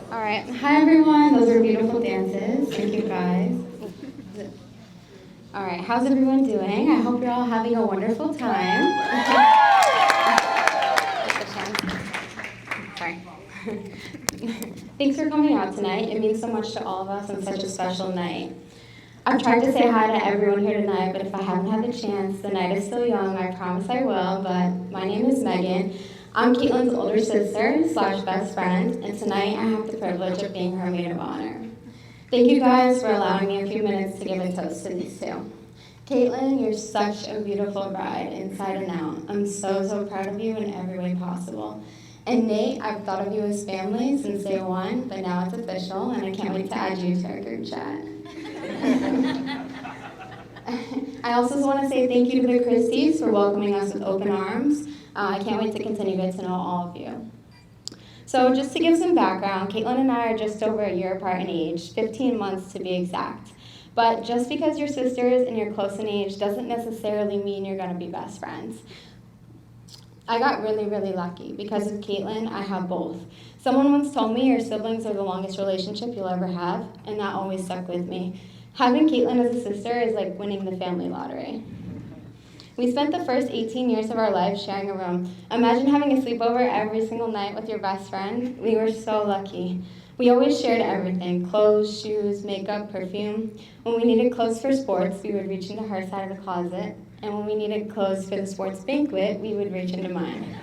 All right. Hi, everyone. Those were beautiful dances. Thank you, guys. All right. How's everyone doing? I hope you're all having a wonderful time. Sorry. Thanks for coming out tonight. It means so much to all of us on such a special night. I've tried to say hi to everyone here tonight, but if I haven't had the chance, the night is still young. I promise I will, but my name is Megan. I'm Caitlyn's older sister slash best friend, and tonight I have the privilege of being her maid of honor. Thank you guys for allowing me a few minutes to give a toast to these two. Caitlyn, you're such a beautiful bride, inside and out. I'm so proud of you in every way possible. And Nate, I've thought of you as family since day one, but now it's official, and I can't wait to add you to our group chat. I also want to say thank you to the Christies for welcoming us with open arms. I can't wait to continue to get to know all of you. So just to give some background, Caitlyn and I are just over a year apart in age, 15 months to be exact. But just because you're sisters and you're close in age doesn't necessarily mean you're going to be best friends. I got really lucky. Because of Caitlyn, I have both. Someone once told me your siblings are the longest relationship you'll ever have, and that always stuck with me. Having Caitlyn as a sister is like winning the family lottery. We spent the first 18 years of our lives sharing a room. Imagine having a sleepover every single night with your best friend. We were so lucky. We always shared everything: clothes, shoes, makeup, perfume. When we needed clothes for sports, we would reach into her side of the closet. And when we needed clothes for the sports banquet, we would reach into mine.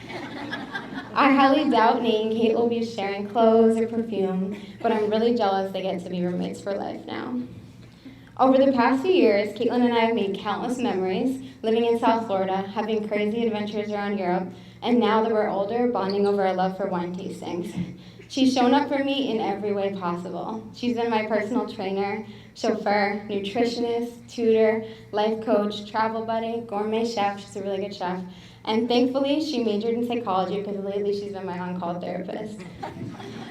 I highly doubt Nate and Kate will be sharing clothes or perfume, but I'm really jealous they get to be roommates for life now. Over the past few years, Caitlyn and I have made countless memories, living in South Florida, having crazy adventures around Europe, and now that we're older, bonding over our love for wine tastings. She's shown up for me in every way possible. She's been my personal trainer, chauffeur, nutritionist, tutor, life coach, travel buddy, gourmet chef. She's a really good chef. And thankfully, she majored in psychology because lately she's been my on-call therapist.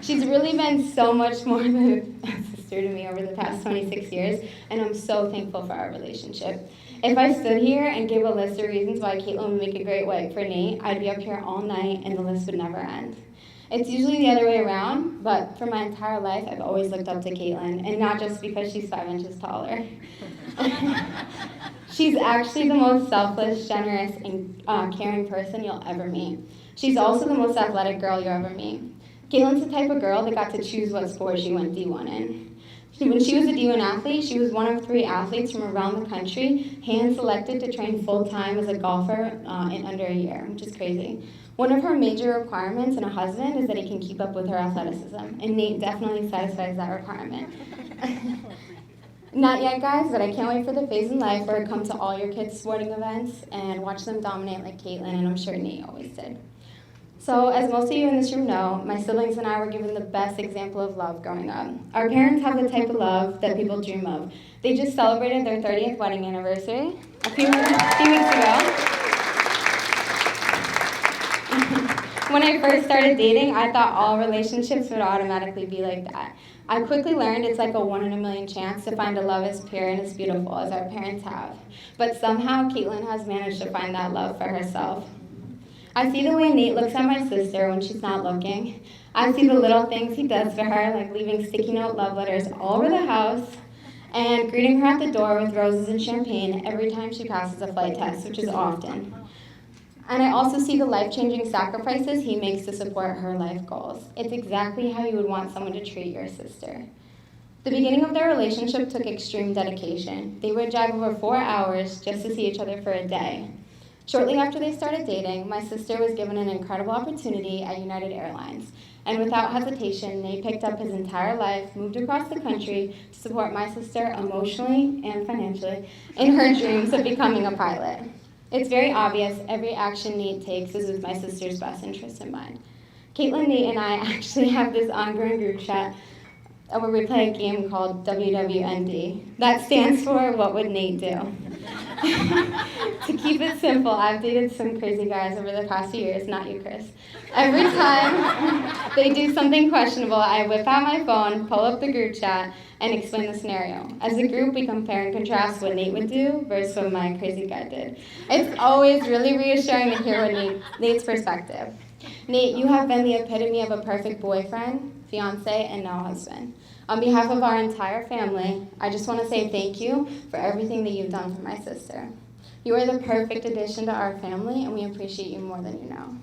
She's really been so much more than a sister to me over the past 26 years, and I'm so thankful for our relationship. If I stood here and gave a list of reasons why Caitlyn would make a great wife for Nate, I'd be up here all night and the list would never end. It's usually the other way around, but for my entire life, I've always looked up to Caitlyn, and not just because she's 5 inches taller. She's actually the most selfless, generous, and caring person you'll ever meet. She's also the most athletic girl you'll ever meet. Caitlin's the type of girl that got to choose what sport she went D1 in. When she was a D1 athlete, she was one of 3 athletes from around the country hand-selected to train full-time as a golfer in under a year, which is crazy. One of her major requirements in a husband is that he can keep up with her athleticism, and Nate definitely satisfies that requirement. Not yet, guys, but I can't wait for the phase in life where I come to all your kids' sporting events and watch them dominate like Caitlyn, and I'm sure Nate always did. So, as most of you in this room know, my siblings and I were given the best example of love growing up. Our parents have the type of love that people dream of. They just celebrated their 30th wedding anniversary a few weeks ago. When I first started dating, I thought all relationships would automatically be like that. I quickly learned it's like a 1 in a million chance to find a love as pure and as beautiful as our parents have. But somehow, Caitlyn has managed to find that love for herself. I see the way Nate looks at my sister when she's not looking. I see the little things he does for her, like leaving sticky note love letters all over the house and greeting her at the door with roses and champagne every time she passes a flight test, which is often. And I also see the life-changing sacrifices he makes to support her life goals. It's exactly how you would want someone to treat your sister. The beginning of their relationship took extreme dedication. They would drive over 4 hours just to see each other for a day. Shortly after they started dating, my sister was given an incredible opportunity at United Airlines. And without hesitation, Nate picked up his entire life, moved across the country to support my sister emotionally and financially in her dreams of becoming a pilot. It's very obvious every action Nate takes is with my sister's best interest in mind. Caitlyn, Nate, and I actually have this ongoing group chat where we play a game called WWND. That stands for What Would Nate Do? To keep it simple, I've dated some crazy guys over the past few years, not you, Chris. Every time they do something questionable, I whip out my phone, pull up the group chat, and explain the scenario. As a group, we compare and contrast what Nate would do versus what my crazy guy did. It's always really reassuring to hear Nate's perspective. Nate, you have been the epitome of a perfect boyfriend, fiance, and now husband. On behalf of our entire family, I just want to say thank you for everything that you've done for my sister. You are the perfect addition to our family, and we appreciate you more than you know.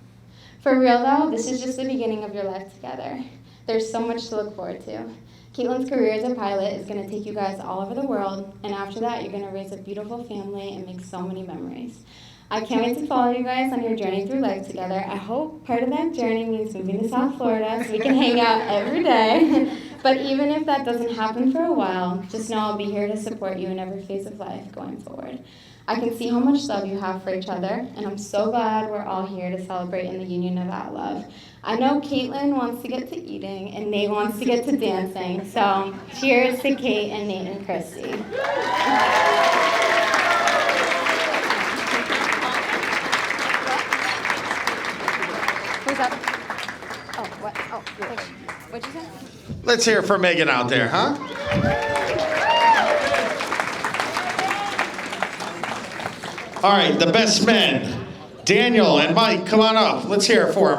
For real though, this is just the beginning of your life together. There's so much to look forward to. Caitlyn's career as a pilot is going to take you guys all over the world, and after that, you're going to raise a beautiful family and make so many memories. I can't wait to follow you guys on your journey through life together. I hope part of that journey means moving to South Florida so we can hang out every day. But even if that doesn't happen for a while, just know I'll be here to support you in every phase of life going forward. I can see how much love you have for each other, and I'm so glad we're all here to celebrate in the union of that love. I know Caitlyn wants to get to eating, and Nate wants to get to dancing, so cheers to Kate and Nate and Christy. Who's up? Oh, what? Oh, what'd you say? Let's hear it for Megan out there, huh? All right, the best men, Daniel and Mike, come on up. Let's hear it for them.